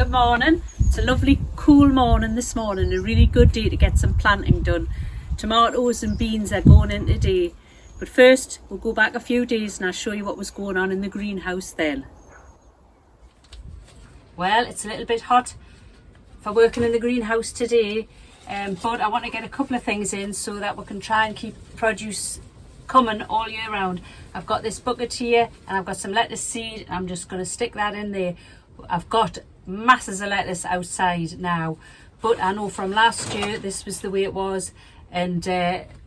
Good morning. It's a lovely cool morning this morning, a really good day to get some planting done. Tomatoes and beans are going in today, but first we'll go back a few days and I'll show you what was going on in the greenhouse then. Well, it's a little bit hot for working in the greenhouse today, but I want to get a couple of things in so that we can try and keep produce coming all year round. I've got this bucket here and I've got some lettuce seed. I'm just going to stick that in there. I've got masses of lettuce outside now, but I know from last year this was the way it was, and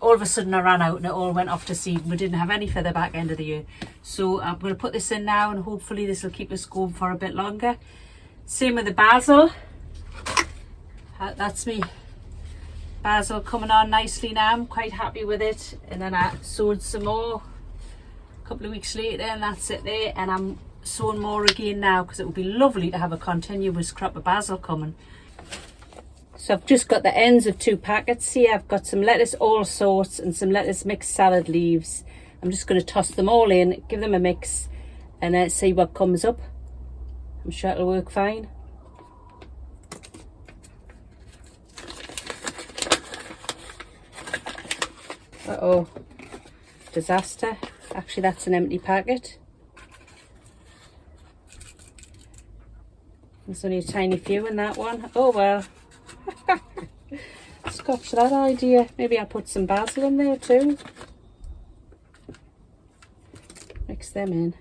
all of a sudden I ran out and it all went off to seed and we didn't have any for the back end of the year. So I'm going to put this in now and hopefully this will keep us going for a bit longer. Same with the basil. That's me basil coming on nicely now. I'm quite happy with it. And then I sowed some more a couple of weeks later and that's it there, and I'm sowing more again now because it would be lovely to have a continuous crop of basil coming. So I've just got the ends of 2 packets here. I've got some lettuce all sorts and some lettuce mixed salad leaves. I'm just going to toss them all in, give them a mix and see what comes up. I'm sure it'll work fine. Uh-oh, disaster. Actually, that's an empty packet. There's only a tiny few in that one. Oh well. Scotch that idea. Maybe I'll put some basil in there too. Mix them in.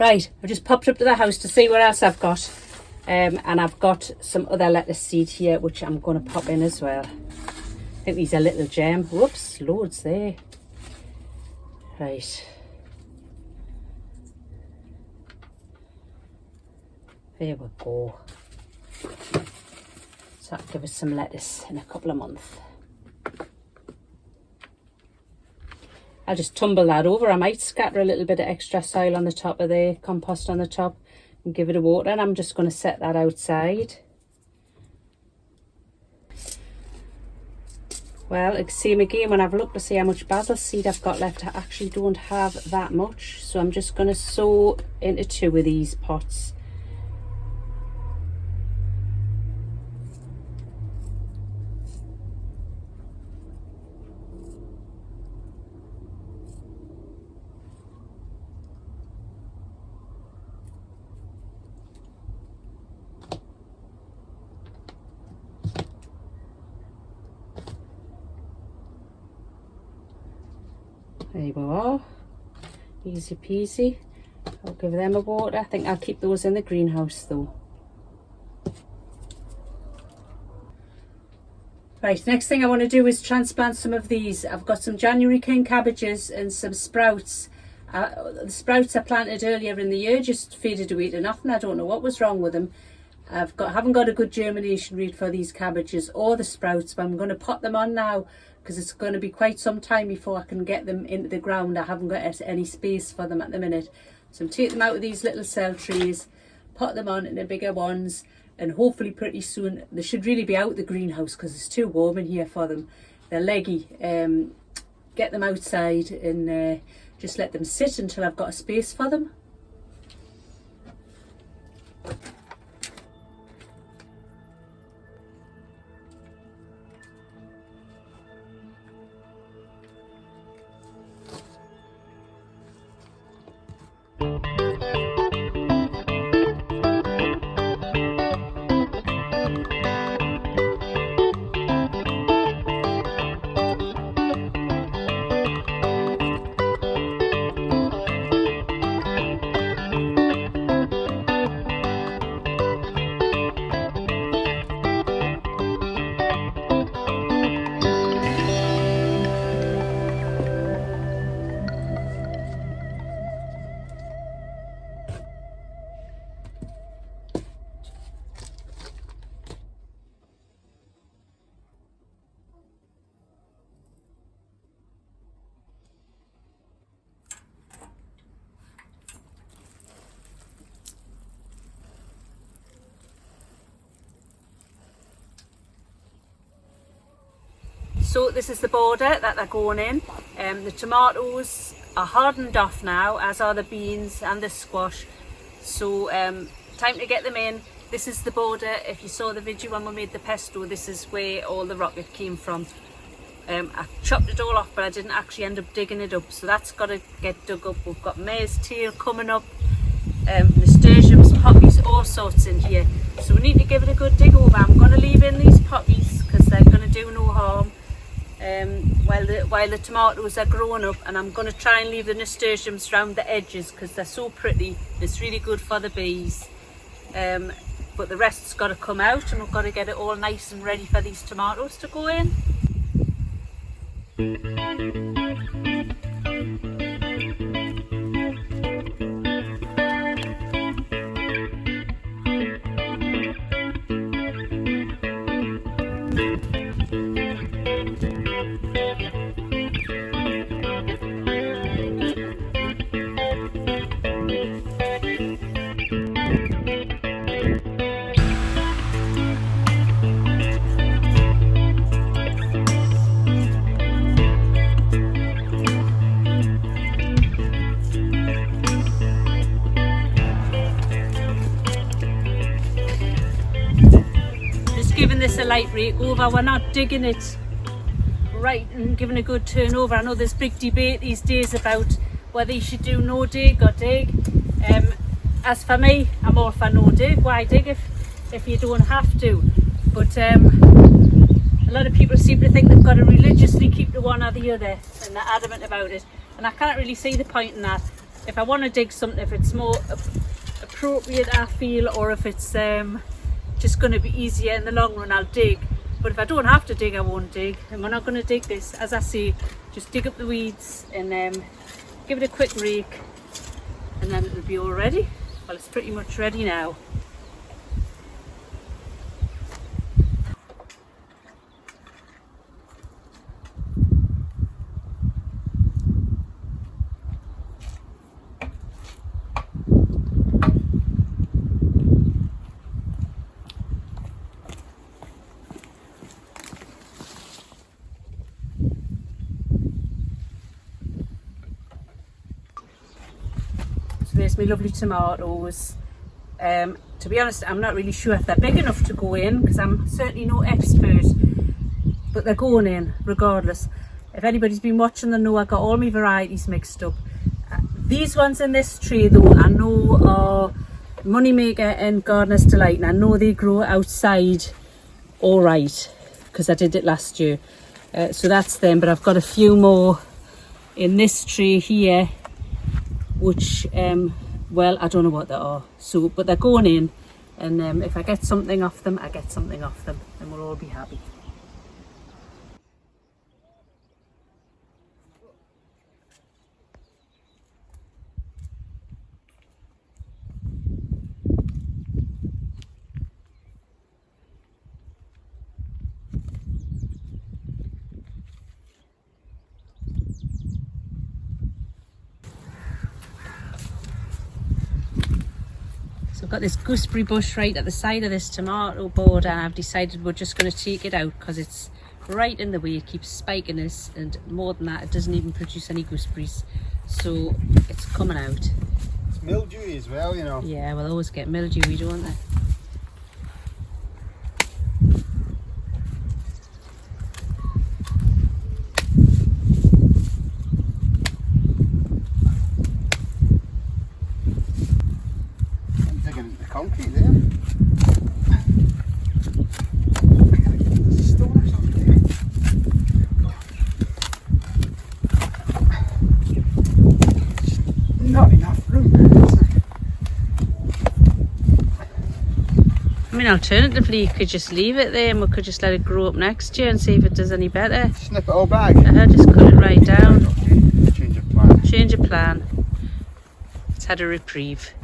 Right, I've just popped up to the house to see what else I've got. And I've got some other lettuce seed here which I'm going to pop in as well. I think these are little gem. Whoops, loads there. Right. There we go. So that'll give us some lettuce in a couple of months. I'll just tumble that over. I might scatter a little bit of extra soil on the top of there, compost on the top, and give it a water. And I'm just going to set that outside. Well, same again, when I've looked to see how much basil seed I've got left, I actually don't have that much. So I'm just going to sow into 2 of these pots. There we are, easy peasy. I'll give them a water. I think I'll keep those in the greenhouse though. Right, next thing I want to do is transplant some of these. I've got some January king cabbages and some sprouts. The sprouts I planted earlier in the year just faded away to nothing. I don't know what was wrong with them. Haven't got a good germination rate for these cabbages or the sprouts, but I'm going to pot them on now because it's going to be quite some time before I can get them into the ground. I haven't got any space for them at the minute. So I'm taking them out of these little cell trays, pot them on in the bigger ones, and hopefully pretty soon they should really be out the greenhouse because it's too warm in here for them. They're leggy. Get them outside and just let them sit until I've got a space for them. So this is the border that they're going in. The tomatoes are hardened off now, as are the beans and the squash. So time to get them in. This is the border. If you saw the video when we made the pesto, this is where all the rocket came from. I chopped it all off, but I didn't actually end up digging it up, so that's got to get dug up. We've got mare's tail coming up, nasturtiums, poppies, all sorts in here, so we need to give it a good dig over. I'm going to leave in these poppies because they're going to do no harm while the tomatoes are growing up, and I'm going to try and leave the nasturtiums around the edges because they're so pretty. It's really good for the bees, but the rest's got to come out, and we've got to get it all nice and ready for these tomatoes to go in. Giving this a light rake over, we're not digging it right and giving a good turnover. I know there's big debate these days about whether you should do no dig or dig. As for me, I'm all for no dig. Why dig if you don't have to? But a lot of people seem to think they've got to religiously keep the one or the other, and they're adamant about it, and I can't really see the point in that. If I want to dig something, if it's more appropriate I feel, or if it's just going to be easier in the long run, I'll dig. But if I don't have to dig, I won't dig, and we're not going to dig this. As I say, just dig up the weeds and give it a quick rake, and then it'll be all ready. Well, it's pretty much ready now. There's my lovely tomatoes. To be honest, I'm not really sure if they're big enough to go in because I'm certainly no expert, but they're going in regardless. If anybody's been watching, they know I got all my varieties mixed up. These ones in this tray though, I know are Moneymaker and Gardener's Delight, and I know they grow outside all right because I did it last year. So that's them, but I've got a few more in this tray here which well, I don't know what they are, so but they're going in, and if I get something off them, I get something off them, and we'll all be happy. So I've got this gooseberry bush right at the side of this tomato border, and I've decided we're just going to take it out because it's right in the way. It keeps spiking us, and more than that, it doesn't even produce any gooseberries, so it's coming out. It's mildewy as well, you know. Yeah, we'll always get mildewy, don't they? Concrete there. Not enough room there, is there? I mean, alternatively, you could just leave it there and we could just let it grow up next year and see if it does any better. Snip it all back. Just cut it right down. Okay. Change of plan. Change of plan. It's had a reprieve.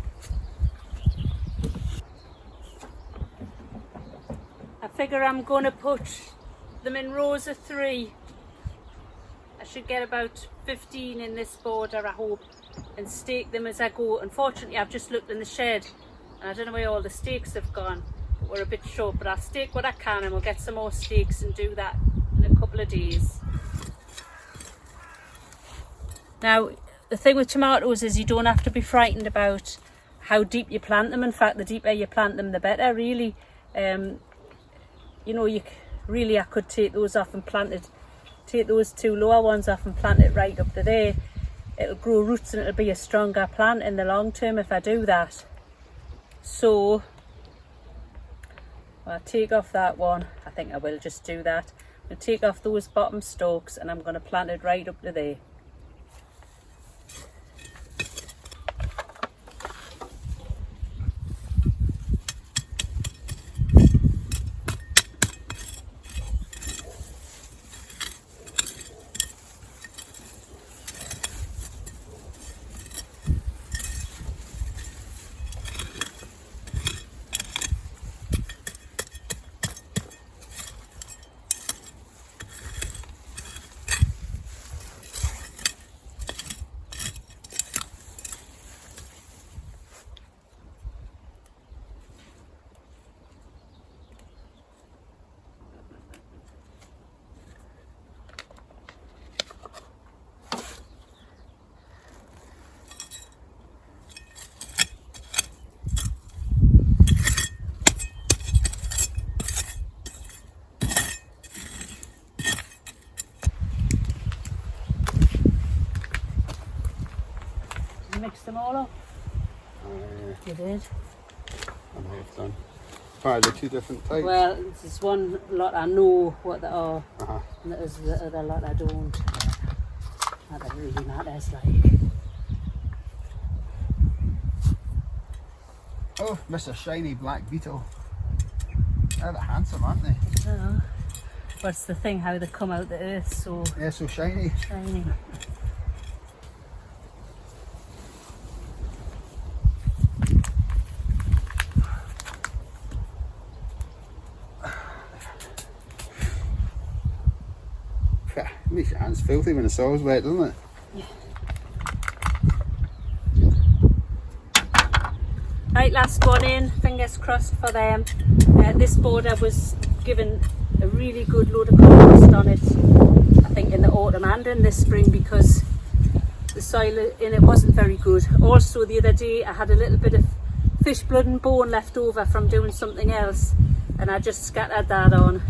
I figure I'm going to put them in rows of 3. I should get about 15 in this border, I hope, and stake them as I go. Unfortunately, I've just looked in the shed and I don't know where all the stakes have gone. We're a bit short, but I'll stake what I can, and we'll get some more stakes and do that in a couple of days. Now, the thing with tomatoes is you don't have to be frightened about how deep you plant them. In fact, the deeper you plant them, the better, really. You know, I could take those off and take those 2 lower ones off and plant it right up to there. It'll grow roots and it'll be a stronger plant in the long term if I do that. So I'll take off that one. I think I will just do that. I'm going to take off those bottom stalks and I'm going to plant it right up to there. Mix them all up. You did? I may have done. Are they 2 different types? Well, there's one lot I know what they are, Uh-huh. and there's the other lot I don't. That really matters, like. Oh, Mr. Shiny Black Beetle. They're handsome, aren't they? What's the thing, how they come out the earth so Yeah, so shiny. shiny. Makes your hands filthy when the soil's wet, doesn't it? Yeah. Right, last one in, fingers crossed for them. This border was given a really good load of compost on it, I think in the autumn and in this spring, because the soil in it wasn't very good. Also the other day I had a little bit of fish blood and bone left over from doing something else, and I just scattered that on.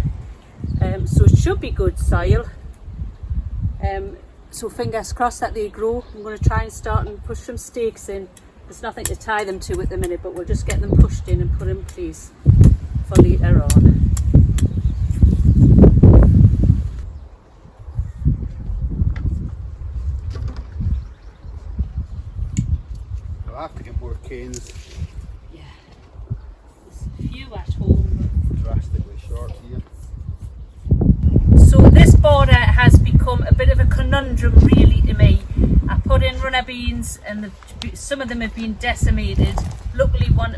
So it should be good soil. So fingers crossed that they grow. I'm going to try and start and push some stakes in. There's nothing to tie them to at the minute, but we'll just get them pushed in and put in place for later on. I'll have to get more canes. Yeah, there's a few at home. Drastically short here. So this border has become a bit of a conundrum really to me. I put in runner beans and some of them have been decimated. Luckily my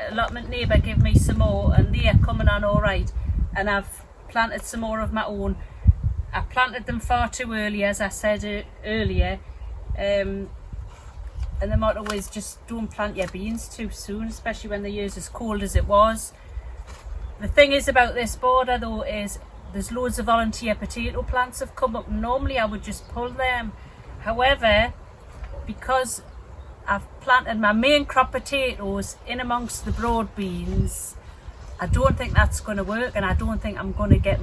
allotment neighbour gave me some more and they are coming on all right, and I've planted some more of my own. I planted them far too early, as I said earlier, and the motto is just don't plant your beans too soon, especially when the year's as cold as it was. The thing is about this border though is there's loads of volunteer potato plants have come up. Normally I would just pull them. However, because I've planted my main crop potatoes in amongst the broad beans, I don't think that's going to work, and I don't think I'm going to get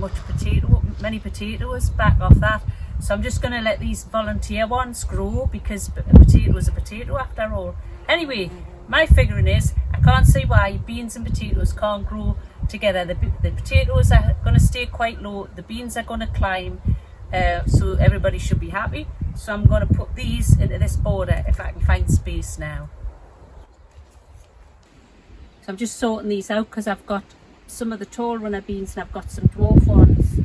many potatoes back off that. So I'm just going to let these volunteer ones grow, because a potato is a potato after all. Anyway, my figuring is I can't see why beans and potatoes can't grow together. The potatoes are going to stay quite low, the beans are going to climb, so everybody should be happy. So I'm going to put these into this border if I can find space now. So I'm just sorting these out because I've got some of the tall runner beans and I've got some dwarf ones.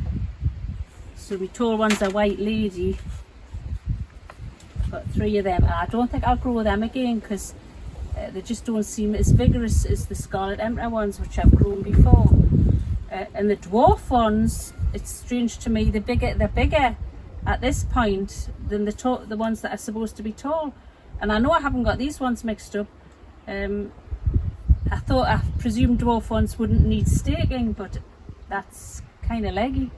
So my tall ones are White Lady. I've got 3 of them. I don't think I'll grow them again because they just don't seem as vigorous as the Scarlet Emperor ones, which I've grown before. And the dwarf ones, it's strange to me, they're bigger at this point than the ones that are supposed to be tall. And I know I haven't got these ones mixed up. I presumed dwarf ones wouldn't need staking, but that's kind of leggy.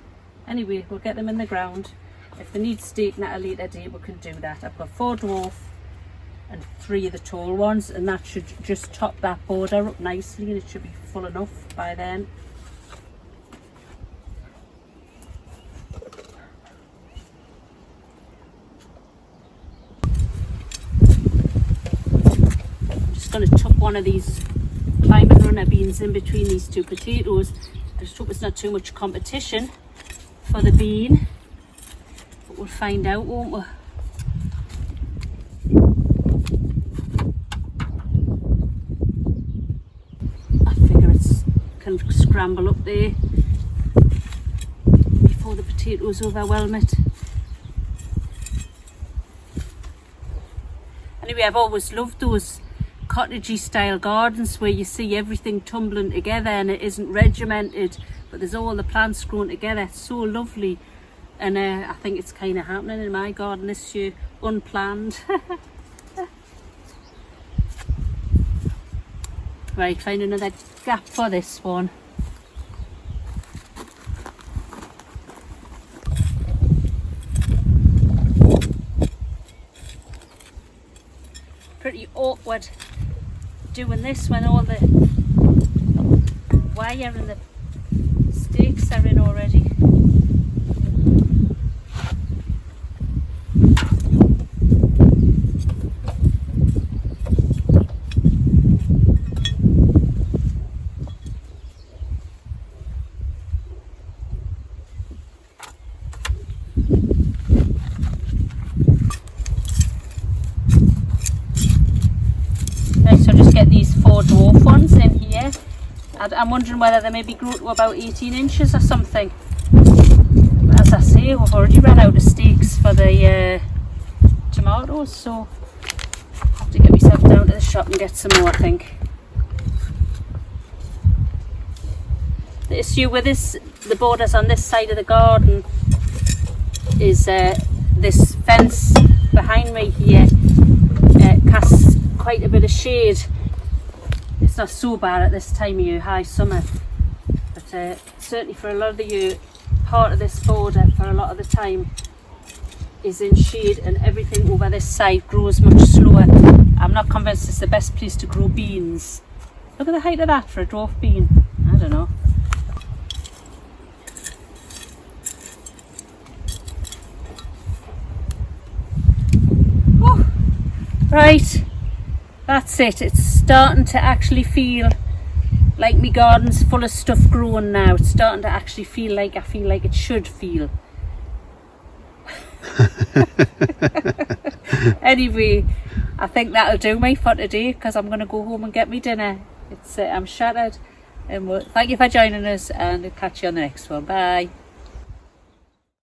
Anyway, we'll get them in the ground. If they need staking at a later date, we can do that. I've got 4 dwarf and 3 of the tall ones, and that should just top that border up nicely, and it should be full enough by then. I'm just going to tuck one of these climbing runner beans in between these 2 potatoes. I just hope it's not too much competition for the bean, but we'll find out, won't we? I figure it can scramble up there before the potatoes overwhelm it. Anyway, I've always loved those cottagey style gardens where you see everything tumbling together and it isn't regimented, but there's all the plants growing together. It's so lovely, and I think it's kind of happening in my garden this year, unplanned. Right, find another gap for this one. Pretty awkward doing this when all the wire and the stakes are in already. So just get these 4 dwarf ones in here. I'm wondering whether they maybe grow to about 18 inches or something. As I say, we've already run out of stakes for the tomatoes, so I have to get myself down to the shop and get some more, I think. The issue with the borders on this side of the garden is this fence behind me here casts quite a bit of shade. It's not so bad at this time of year, high summer, but certainly for a lot of the year, part of this border for a lot of the time is in shade, and everything over this side grows much slower. I'm not convinced it's the best place to grow beans. Look at the height of that for a dwarf bean. I don't know. Oh, right. That's it. It's starting to actually feel like my garden's full of stuff growing now. It's starting to actually feel like I feel like it should feel. Anyway, I think that'll do me for today, because I'm going to go home and get me dinner. I'm shattered. And thank you for joining us, and I'll catch you on the next one. Bye.